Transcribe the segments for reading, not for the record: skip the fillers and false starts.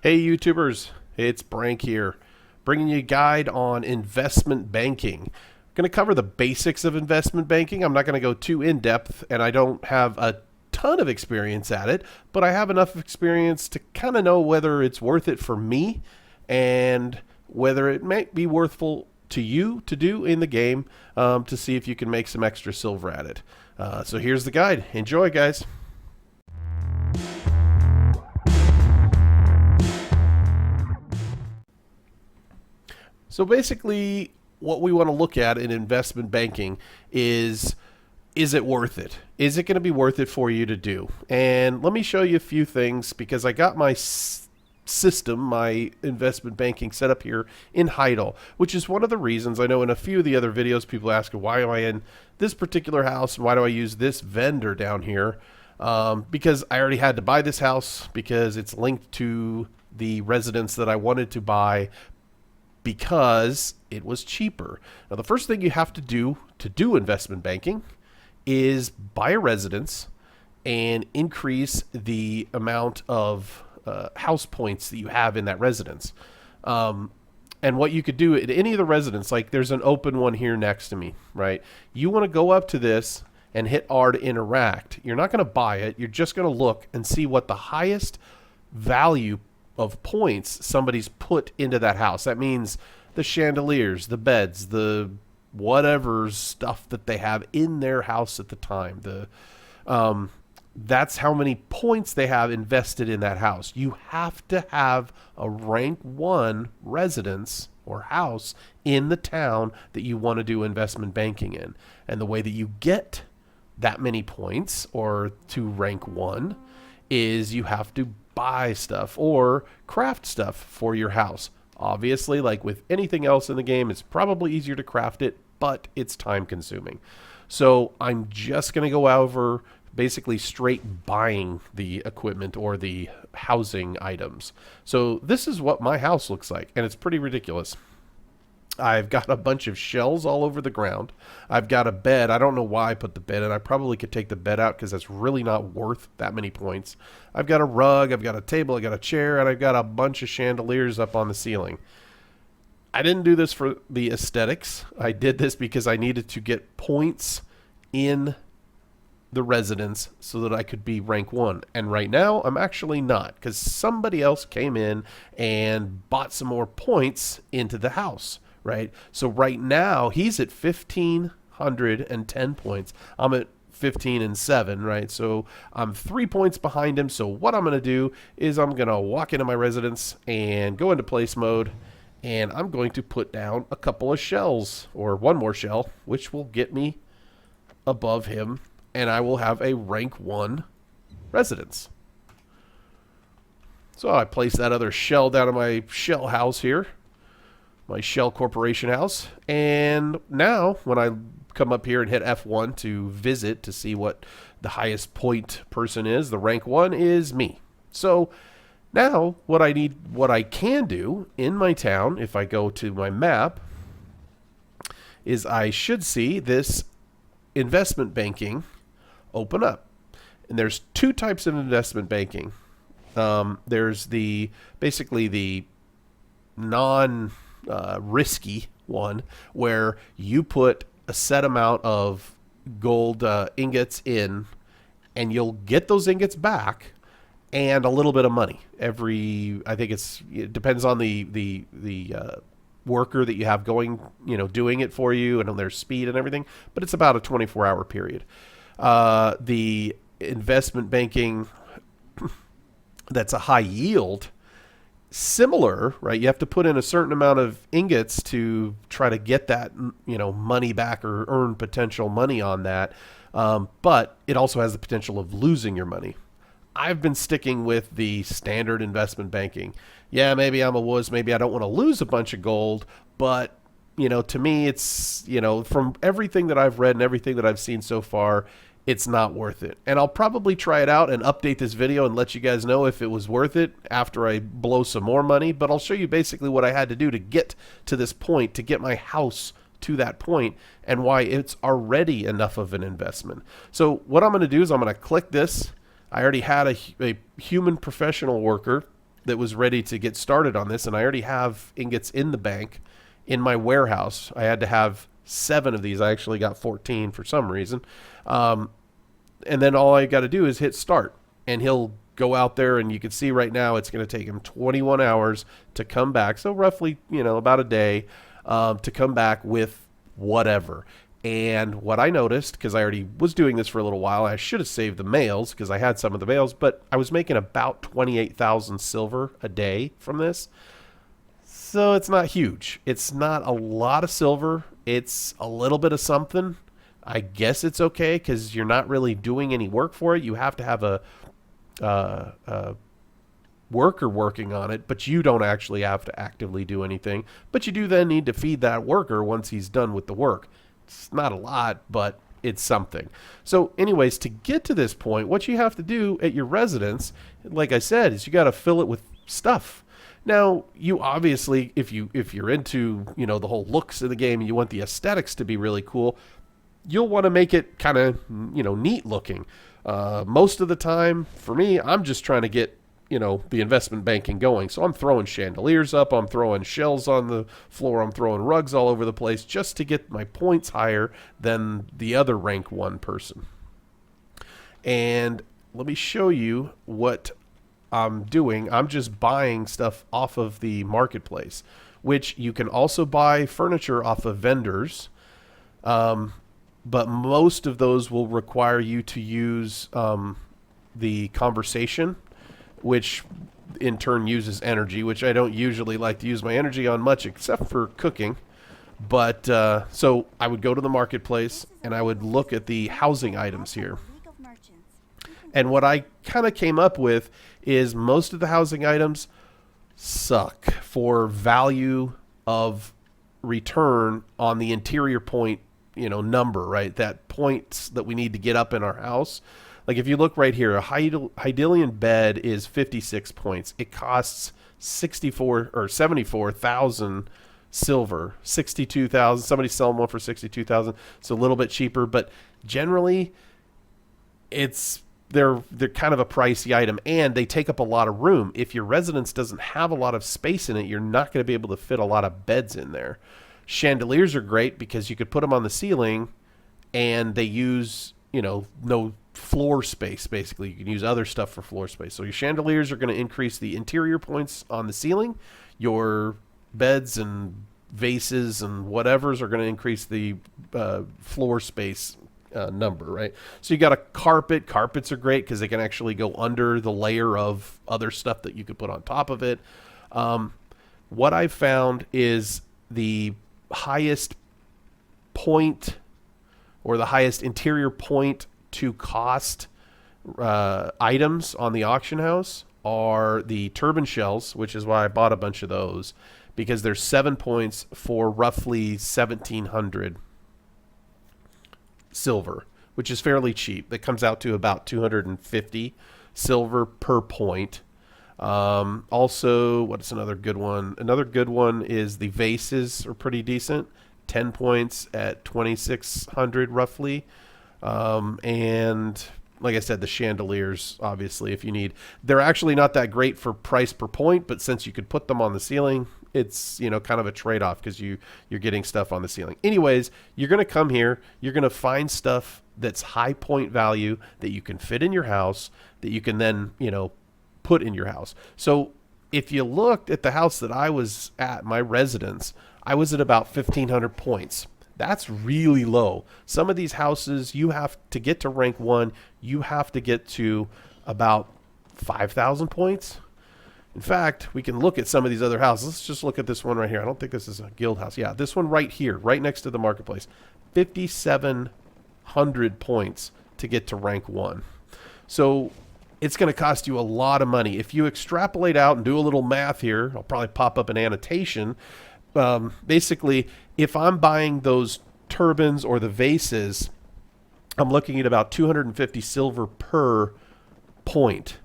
Hey YouTubers, it's Brank here, bringing you a guide on investment banking. I'm going to cover the basics of investment banking. I'm not going to go too in depth, and I don't have a ton of experience at it, but I have enough experience to kind of know whether it's worth it for me and whether it might be worthful to you to do in the game to see if you can make some extra silver at it. So here's the guide. Enjoy, guys. So basically, what we want to look at in investment banking is it worth it? Is it going to be worth it for you to do? And let me show you a few things because I got my system, my investment banking set up here in Heidel, which is one of the reasons I know in a few of the other videos people ask, why am I in this particular house and why do I use this vendor down here? Because I already had to buy this house because it's linked to the residence that I wanted to buy because it was cheaper. Now, the first thing you have to do investment banking is buy a residence and increase the amount of house points that you have in that residence. And what you could do at any of the residents, like there's an open one here next to me, right? You want to go up to this and hit R to interact. You're not going to buy it. You're just going to look and see what the highest value of points somebody's put into that house. That means the chandeliers, the beds, the whatever stuff that they have in their house at the time. That's how many points they have invested in that house. You have to have a rank 1 residence or house in the town that you want to do investment banking in. And the way that you get that many points or to rank 1 is you have to buy stuff or craft stuff for your house. Obviously, like with anything else in the game, it's probably easier to craft it, but it's time consuming. So I'm just going to go over basically straight buying the equipment or the housing items. So this is what my house looks like, and it's pretty ridiculous. I've got a bunch of shells all over the ground. I've got a bed. I don't know why I put the bed in. I probably could take the bed out because that's really not worth that many points. I've got a rug. I've got a table. I've got a chair. And I've got a bunch of chandeliers up on the ceiling. I didn't do this for the aesthetics. I did this because I needed to get points in the residence so that I could be rank 1. And right now, I'm actually not because somebody else came in and bought some more points into the house. Right? So right now he's at 1,510 points. I'm at 15 and 7, right? So I'm 3 points behind him. So what I'm going to do is I'm going to walk into my residence and go into place mode, and I'm going to put down a couple of shells or one more shell, which will get me above him, and I will have a rank 1 residence. So I place that other shell down in my shell house here, my Shell Corporation house. And now when I come up here and hit F1 to visit to see what the highest point person is, the rank 1 is me. So now what I can do in my town, if I go to my map, is I should see this investment banking open up. And there's 2 types of investment banking. There's basically the non risky one where you put a set amount of gold ingots in and you'll get those ingots back and a little bit of money I think it depends on the worker that you have going, doing it for you and on their speed and everything, but it's about a 24-hour period. The investment banking that's a high yield, similar, right? You have to put in a certain amount of ingots to try to get that, money back or earn potential money on that. But it also has the potential of losing your money. I've been sticking with the standard investment banking. Yeah, maybe I'm a wuss. Maybe I don't want to lose a bunch of gold, but to me, it's, from everything that I've read and everything that I've seen so far, it's not worth it. And I'll probably try it out and update this video and let you guys know if it was worth it after I blow some more money. But I'll show you basically what I had to do to get to this point, to get my house to that point, and why it's already enough of an investment. So what I'm going to do is I'm going to click this. I already had a human professional worker that was ready to get started on this, and I already have ingots in the bank in my warehouse. I had to have 7 of these. I actually got 14 for some reason. And then all I got to do is hit start, and he'll go out there, and you can see right now it's going to take him 21 hours to come back. So roughly, about a day to come back with whatever. And what I noticed, because I already was doing this for a little while, I should have saved the males because I had some of the males, but I was making about 28,000 silver a day from this. So it's not huge. It's not a lot of silver. It's a little bit of something. I guess it's okay because you're not really doing any work for it. You have to have a worker working on it, but you don't actually have to actively do anything. But you do then need to feed that worker once he's done with the work. It's not a lot, but it's something. So anyways, to get to this point, what you have to do at your residence, like I said, is you got to fill it with stuff. Now, you obviously, if you're into, the whole looks of the game and you want the aesthetics to be really cool, you'll want to make it kind of, neat looking. Most of the time, for me, I'm just trying to get, the investment banking going. So I'm throwing chandeliers up, I'm throwing shells on the floor, I'm throwing rugs all over the place just to get my points higher than the other rank 1 person. And let me show you what I'm doing. I'm just buying stuff off of the marketplace, which you can also buy furniture off of vendors. But most of those will require you to use the conversation, which in turn uses energy, which I don't usually like to use my energy on much except for cooking. But so I would go to the marketplace and I would look at the housing items here. And what I kind of came up with is most of the housing items suck for value of return on the interior point, number, right? That points that we need to get up in our house. Like if you look right here, a Hylian bed is 56 points. It costs 74,000 silver, 62,000. Somebody's selling one for 62,000. It's a little bit cheaper, but generally they're kind of a pricey item, and they take up a lot of room. If your residence doesn't have a lot of space in it, you're not going to be able to fit a lot of beds in there. Chandeliers are great because you could put them on the ceiling and they use, no floor space, basically. You can use other stuff for floor space. So your chandeliers are going to increase the interior points on the ceiling. Your beds and vases and whatevers are going to increase the floor space number, right? So you got a carpet. Carpets are great because they can actually go under the layer of other stuff that you could put on top of it. What I've found is the highest point or the highest interior point to cost items on the auction house are the turban shells, which is why I bought a bunch of those, because there's 7 points for roughly 1,700 silver, which is fairly cheap. That comes out to about 250 silver per point. Also, what's another good one? Another good one is the vases are pretty decent. 10 points at 2,600 roughly. And like I said, the chandeliers, obviously, if you need, they're actually not that great for price per point, but since you could put them on the ceiling, it's, kind of a trade-off because you're getting stuff on the ceiling. Anyways, you're going to come here, you're going to find stuff that's high point value that you can fit in your house, that you can then, put in your house. So if you looked at the house that I was at, my residence, I was at about 1,500 points. That's really low. Some of these houses, you have to get to rank 1, you have to get to about 5,000 points. In fact, we can look at some of these other houses. Let's just look at this one right here. I don't think this is a guild house. Yeah, this one right here, right next to the marketplace. 5,700 points to get to rank 1. So it's going to cost you a lot of money. If you extrapolate out and do a little math here, I'll probably pop up an annotation. Basically, if I'm buying those turbans or the vases, I'm looking at about 250 silver per point.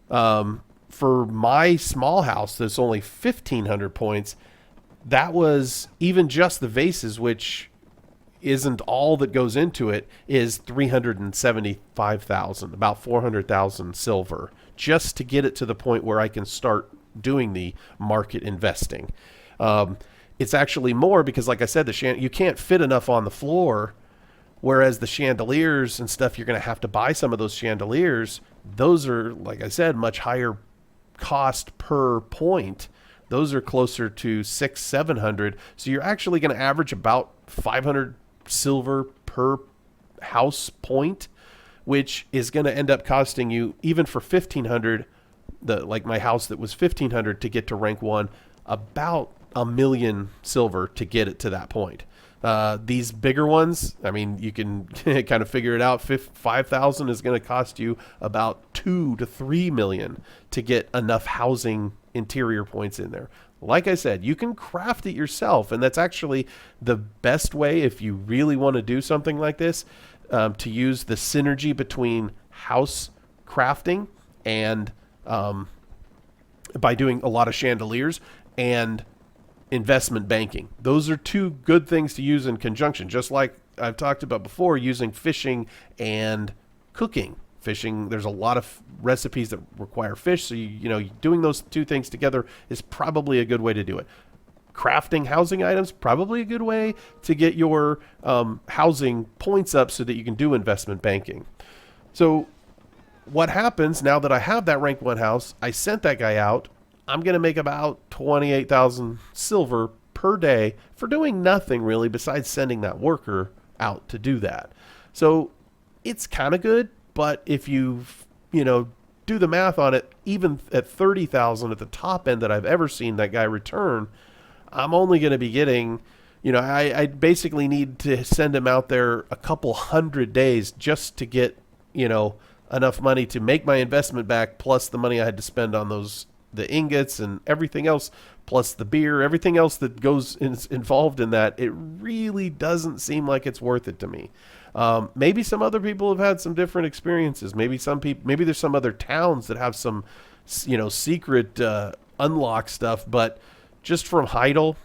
For my small house that's only 1,500 points, that was even just the vases, which isn't all that goes into it, is 375,000, about 400,000 silver just to get it to the point where I can start doing the market investing. It's actually more because, like I said, you can't fit enough on the floor. Whereas the chandeliers and stuff, you're going to have to buy some of those chandeliers. Those are, like I said, much higher cost per point. Those are closer to 600-700. So you're actually going to average about 500 silver per house point, which is going to end up costing you, even for 1,500, like my house that was 1,500 to get to rank 1, about 1,000,000 silver to get it to that point. These bigger ones, I mean, you can kind of figure it out. 5,000 is going to cost you about 2 to 3 million to get enough housing interior points in there. Like I said, you can craft it yourself, and that's actually the best way if you really want to do something like this, to use the synergy between house crafting and by doing a lot of chandeliers and investment banking. Those are two good things to use in conjunction, just like I've talked about before, using fishing and cooking. Fishing, there's a lot of recipes that require fish, so doing those two things together is probably a good way to do it. Crafting housing items, probably a good way to get your housing points up so that you can do investment banking. So what happens now that I have that rank 1 house, I sent that guy out, I'm going to make about 28,000 silver per day for doing nothing really besides sending that worker out to do that. So it's kind of good, but if you do the math on it, even at 30,000 at the top end that I've ever seen that guy return, I'm only going to be getting, I basically need to send him out there a couple hundred days just to get, enough money to make my investment back, plus the money I had to spend on the ingots and everything else, plus the beer, everything else that goes involved in that. It really doesn't seem like it's worth it to me. Maybe some other people have had some different experiences. Maybe there's some other towns that have some, secret unlock stuff. But just from Heidel,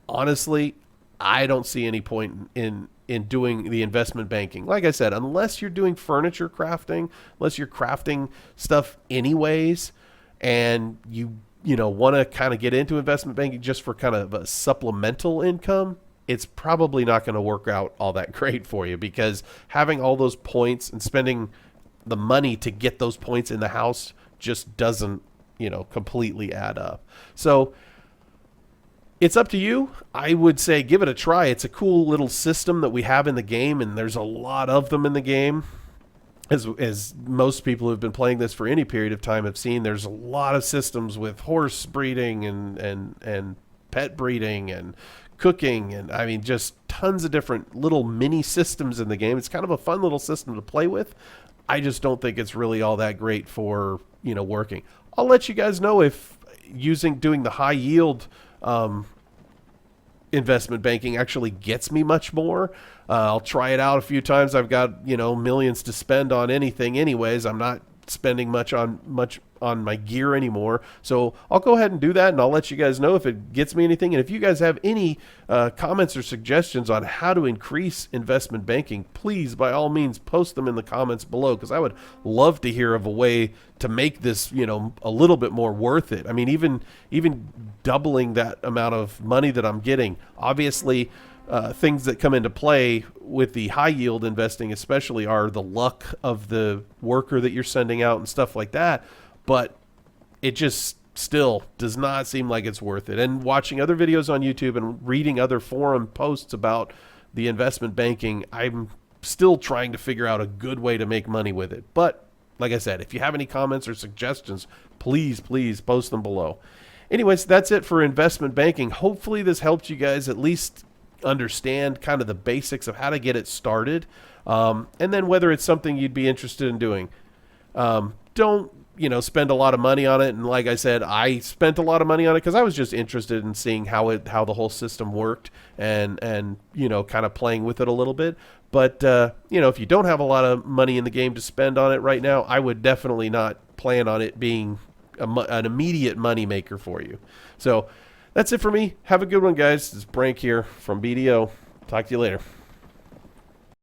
honestly, I don't see any point in doing the investment banking. Like I said, unless you're doing furniture crafting, unless you're crafting stuff anyways, and you want to kind of get into investment banking just for kind of a supplemental income, it's probably not going to work out all that great for you, because having all those points and spending the money to get those points in the house just doesn't, completely add up. So it's up to you. I would say give it a try. It's a cool little system that we have in the game, and there's a lot of them in the game. As most people who've been playing this for any period of time have seen, there's a lot of systems with horse breeding and pet breeding and cooking, and I mean just tons of different little mini systems in the game. It's kind of a fun little system to play with. I just don't think it's really all that great for working. I'll let you guys know if doing the high yield investment banking actually gets me much more. I'll try it out a few times. I've got millions to spend on anything anyways. I'm not spending much on my gear anymore, so I'll go ahead and do that, and I'll let you guys know if it gets me anything. And if you guys have any comments or suggestions on how to increase investment banking, please by all means post them in the comments below, because I would love to hear of a way to make this a little bit more worth it. I mean, even doubling that amount of money that I'm getting. Obviously, things that come into play with the high yield investing especially are the luck of the worker that you're sending out and stuff like that, but it just still does not seem like it's worth it. And watching other videos on YouTube and reading other forum posts about the investment banking, I'm still trying to figure out a good way to make money with it. But like I said, if you have any comments or suggestions, please post them below. Anyways, that's it for investment banking. Hopefully this helped you guys at least understand kind of the basics of how to get it started, and then whether it's something you'd be interested in doing. Don't spend a lot of money on it. And like I said, I spent a lot of money on it because I was just interested in seeing how the whole system worked, and kind of playing with it a little bit. But if you don't have a lot of money in the game to spend on it right now, I would definitely not plan on it being an immediate money maker for you. So that's it for me. Have a good one, guys. This is Brank here from BDO. Talk to you later.